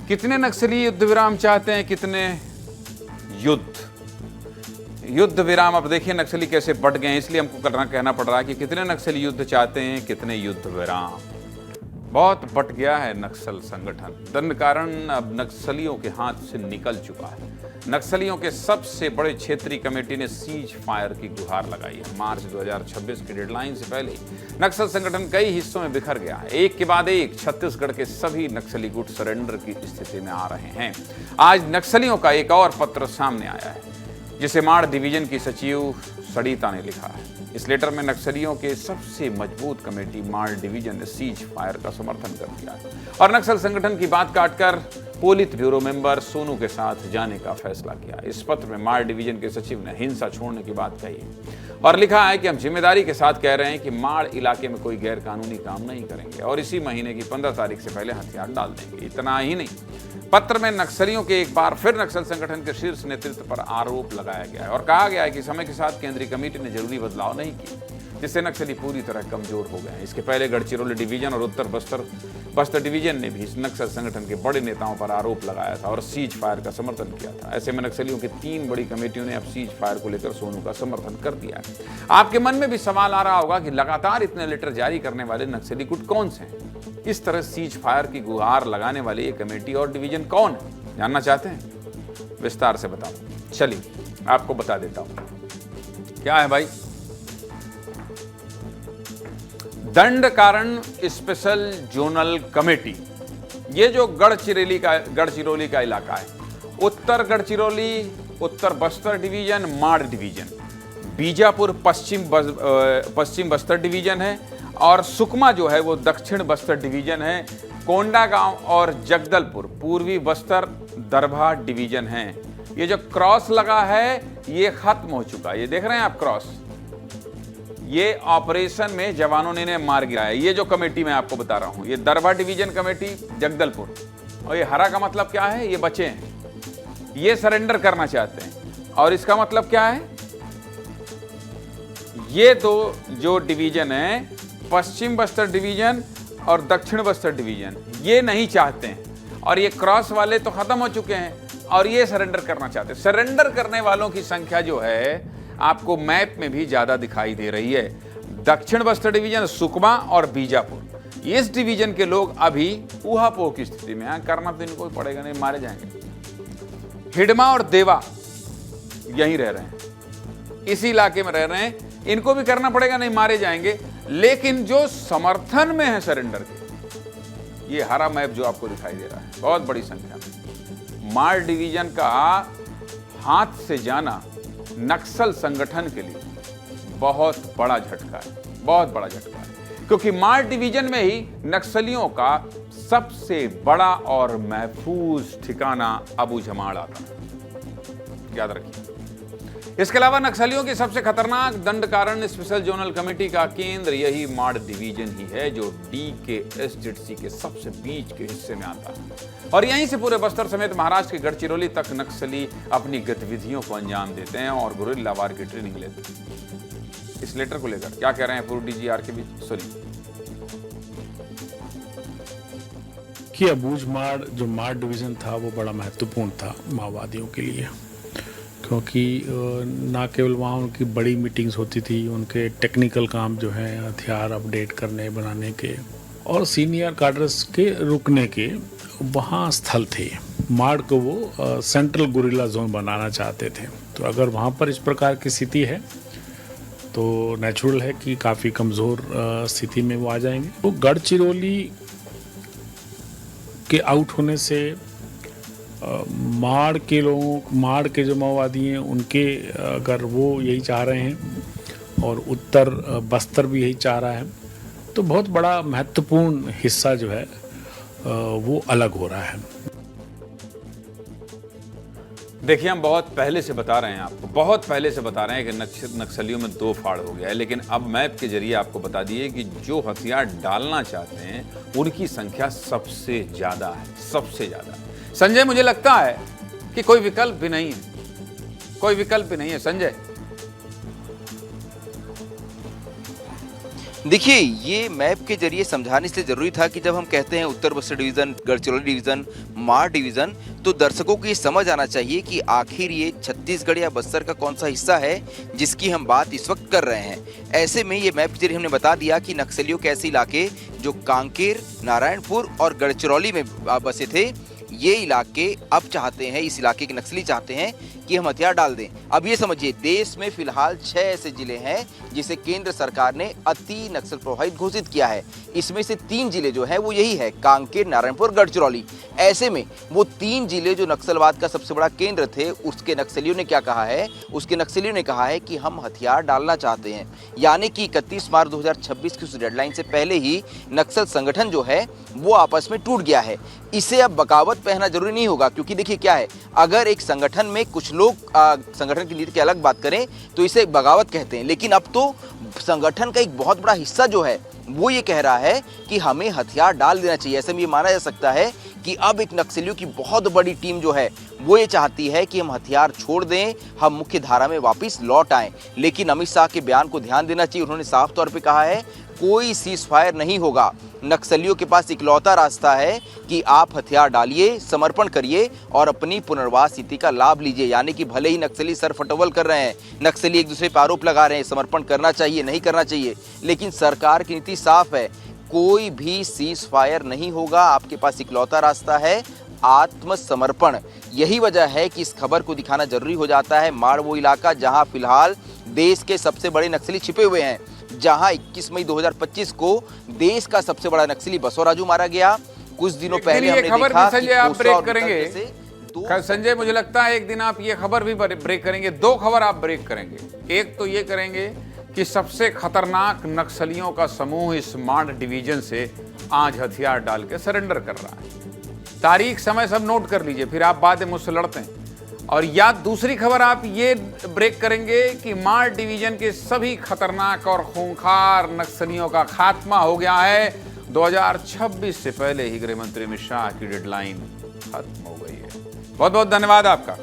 कितने नक्सली युद्ध विराम चाहते हैं, कितने युद्ध विराम। अब देखिए नक्सली कैसे बढ़ गए हैं, इसलिए हमको कहना पड़ रहा है कि कितने नक्सली युद्ध चाहते हैं, कितने युद्ध विराम। बहुत बट गया है नक्सल संगठन। दंड कारण अब नक्सलियों के हाथ से निकल चुका है। नक्सलियों के सबसे बड़े क्षेत्रीय कमेटी ने सीज फायर की गुहार लगाई है। मार्च 2026 की डेडलाइन से पहले नक्सल संगठन कई हिस्सों में बिखर गया है। एक के बाद एक छत्तीसगढ़ के सभी नक्सली गुट सरेंडर की स्थिति में आ रहे हैं। आज नक्सलियों का एक और पत्र सामने आया है, जिसे माड़ डिवीजन की सचिव सड़ीता ने लिखा है। इस लेटर में नक्सलियों के सबसे मजबूत कमेटी माड़ डिवीजन ने सीज फायर का समर्थन कर दिया है और नक्सल संगठन की बात काटकर पोलित ब्यूरो मेंबर सोनू के साथ जाने का फैसला किया। इस पत्र में माड़ डिवीजन के सचिव ने हिंसा छोड़ने की बात कही है और लिखा है कि हम जिम्मेदारी के साथ कह रहे हैं कि माड़ इलाके में कोई गैर कानूनी काम नहीं करेंगे और इसी महीने की 15 तारीख से पहले हथियार डाल देंगे। इतना ही नहीं, पत्र में नक्सलियों के एक बार फिर नक्सल संगठन के शीर्ष नेतृत्व पर आरोप लगाया गया है और कहा गया है कि समय के साथ केंद्रीय कमेटी ने जरूरी बदलाव नहीं किए, जिससे नक्सली पूरी तरह कमजोर हो गए हैं। इसके पहले गढ़चिरौली डिवीजन और उत्तर बस्तर डिवीजन ने भी इस नक्सल संगठन के बड़े नेताओं पर आरोप लगाया था और सीज फायर का समर्थन किया था। ऐसे में नक्सलियों की 3 बड़ी कमेटियों ने अब सीज फायर को लेकर सोनू का समर्थन कर दिया है। आपके मन में भी सवाल आ रहा होगा कि लगातार इतने लेटर जारी करने वाले नक्सली गुट कौन से हैं? इस तरह सीज फायर की गुहार लगाने वाली ये कमेटी और डिवीजन कौन है, जानना चाहते हैं? विस्तार से बताऊं, चलिए आपको बता देता हूं। क्या है भाई? दंड कारण स्पेशल जोनल कमेटी। ये जो गढ़चिरौली का इलाका है, उत्तर गढ़चिरौली, उत्तर बस्तर डिवीजन, माड़ डिवीजन, बीजापुर पश्चिम बस्तर डिवीजन है और सुकमा जो है वो दक्षिण बस्तर डिवीजन है। कोंडागांव और जगदलपुर पूर्वी बस्तर दरभा डिवीजन है। ये जो क्रॉस लगा है ये खत्म हो चुका है। ये देख रहे हैं आप क्रॉस, ये ऑपरेशन में जवानों ने मार गिराया। ये जो कमेटी मैं आपको बता रहा हूं, ये दरभा डिवीजन कमेटी जगदलपुर, और ये हरा का मतलब क्या है? ये बचे हैं, ये सरेंडर करना चाहते हैं। और इसका मतलब क्या है? ये दो जो डिवीजन है, पश्चिम बस्तर डिवीजन और दक्षिण बस्तर डिवीजन, ये नहीं चाहते हैं और ये क्रॉस वाले तो खत्म हो चुके हैं और ये सरेंडर करना चाहते हैं। सरेंडर करने वालों की संख्या जो है आपको मैप में भी ज्यादा दिखाई दे रही है। दक्षिण बस्तर डिवीजन, सुकमा और बीजापुर, इस डिवीजन के लोग अभी ऊहापोह की स्थिति में हैं। करना तो इनको पड़ेगा, नहीं मारे जाएंगे। हिडमा और देवा यहीं रह रहे हैं, इसी इलाके में रह रहे हैं, इनको भी करना पड़ेगा, नहीं मारे जाएंगे। लेकिन जो समर्थन में है सरेंडर के, ये हरा मैप जो आपको दिखाई दे रहा है, बहुत बड़ी संख्या में माड़ डिवीजन का हाथ से जाना नक्सल संगठन के लिए बहुत बड़ा झटका है, बहुत बड़ा झटका है। क्योंकि माड़ डिवीजन में ही नक्सलियों का सबसे बड़ा और महफूज ठिकाना अबू जमाड़ आता है, याद रखिए। इसके अलावा नक्सलियों की सबसे खतरनाक दंड कारण स्पेशल जोनल कमेटी का केंद्र यही माड़ डिवीजन ही है, जो DKSZC के सबसे बीच के हिस्से में आता है और यहीं से पूरे बस्तर समेत महाराष्ट्र के गढ़चिरौली तक नक्सली अपनी गतिविधियों को अंजाम देते हैं और गुरिल्ला वार की ट्रेनिंग लेते हैं। इस लेटर को लेकर क्या कह रहे हैं पूर्व DG RK सुनिए। कि अबूझ माड़ जो माड़ डिवीजन था वो बड़ा महत्वपूर्ण था माओवादियों के लिए, क्योंकि ना केवल वहाँ उनकी बड़ी मीटिंग्स होती थी, उनके टेक्निकल काम जो है हथियार अपडेट करने बनाने के और सीनियर कार्डर्स के रुकने के वहाँ स्थल थे। माड़ को वो सेंट्रल गुरिल्ला जोन बनाना चाहते थे। तो अगर वहाँ पर इस प्रकार की स्थिति है तो नेचुरल है कि काफ़ी कमज़ोर स्थिति में वो आ जाएंगे। तो गढ़चिरौली के आउट होने से माड़ के जो माओवादी हैं उनके अगर वो यही चाह रहे हैं और उत्तर बस्तर भी यही चाह रहा है, तो बहुत बड़ा महत्वपूर्ण हिस्सा जो है वो अलग हो रहा है। देखिए, हम बहुत पहले से बता रहे हैं आपको, बहुत पहले से बता रहे हैं कि नक्सलियों में 2 फाड़ हो गया है, लेकिन अब मैप के जरिए आपको बता दिए कि जो हथियार डालना चाहते हैं उनकी संख्या सबसे ज़्यादा है, सबसे ज़्यादा। संजय, मुझे लगता है कि कोई विकल्प भी नहीं है, कोई विकल्प भी नहीं है संजय। देखिए, ये मैप के जरिए समझाने से जरूरी था कि जब हम कहते हैं Uttar Bastar division, Gadchiroli division, Maad division, तो दर्शकों को ये समझ आना चाहिए कि आखिर ये छत्तीसगढ़ या बस्तर का कौन सा हिस्सा है जिसकी हम बात इस वक्त कर रहे हैं। ऐसे में ये मैप के जरिए हमने बता दिया कि नक्सलियों के ऐसे इलाके जो कांकेर, नारायणपुर और गढ़चिरौली में बसे थे, ये इलाके अब चाहते हैं, इस इलाके के नक्सली चाहते हैं कि हम हथियार डाल दें। अब ये समझिए, देश में फिलहाल 6 ऐसे जिले हैं जिसे केंद्र सरकार ने अति नक्सल प्रभावित घोषित किया है। इसमें से 3 जिले जो है वो यही है, कांकेर, नारायणपुर, गढ़चिरौली। ऐसे में वो 3 जिले जो नक्सलवाद का सबसे बड़ा केंद्र थे, उसके नक्सलियों ने क्या कहा है? उसके नक्सलियों ने कहा है कि हम हथियार डालना चाहते हैं। यानी कि 31 मार्च 2026 की उस डेडलाइन से पहले ही नक्सल संगठन जो है वो आपस में टूट गया है। इसे अब बगावत पहना जरूरी नहीं होगा, क्योंकि देखिए क्या है, अगर एक संगठन में कुछ लोग संगठन की नीति की अलग बात करें तो इसे बगावत कहते हैं, लेकिन अब तो संगठन का एक बहुत बड़ा हिस्सा जो है वो ये कह रहा है कि हमें हथियार डाल देना चाहिए। ऐसे में ये माना जा सकता है कि अब एक नक्सलियों की बहुत बड़ी टीम जो है वो ये चाहती है कि हम हथियार छोड़ दें, हम मुख्य धारा में वापस लौट आएं। लेकिन अमित शाह के बयान को ध्यान देना चाहिए। उन्होंने साफ तौर पे कहा है कोई सीज फायर नहीं होगा। नक्सलियों के पास इकलौता रास्ता है कि आप हथियार डालिए, समर्पण करिए और अपनी पुनर्वास नीति का लाभ लीजिए। यानी कि भले ही नक्सली सर फटोवल कर रहे हैं, नक्सली एक दूसरे पर आरोप लगा रहे हैं, समर्पण करना चाहिए, नहीं करना चाहिए, लेकिन सरकार की नीति साफ है, कोई भी सीज फायर नहीं होगा। आपके पास इकलौता रास्ता है आत्मसमर्पण। यही वजह है कि इस खबर को दिखाना जरूरी हो जाता है। माढ़ वो इलाका जहां फिलहाल देश के सबसे बड़े नक्सली छिपे हुए हैं, जहां 21 मई 2025 को देश का सबसे बड़ा नक्सली बसवराजू मारा गया। कुछ दिनों पहले हमने खबर देखा भी संजय आप कोसरा ब्रेक और करेंगे। संजय, मुझे लगता है एक दिन आप ये खबर भी ब्रेक करेंगे। 2 खबर आप ब्रेक करेंगे। एक तो ये करेंगे कि सबसे खतरनाक नक्सलियों का समूह इस माढ़ डिवीजन से आज हथियार डाल के सरेंडर कर रहा है। तारीख समय सब नोट कर लीजिए, फिर आप बाद में मुझसे लड़ते हैं। और या दूसरी खबर आप ये ब्रेक करेंगे कि माढ़ डिवीजन के सभी खतरनाक और खूंखार नक्सलियों का खात्मा हो गया है। 2026 से पहले ही गृह मंत्री अमित शाह की डेडलाइन खत्म हो गई है। बहुत बहुत धन्यवाद आपका।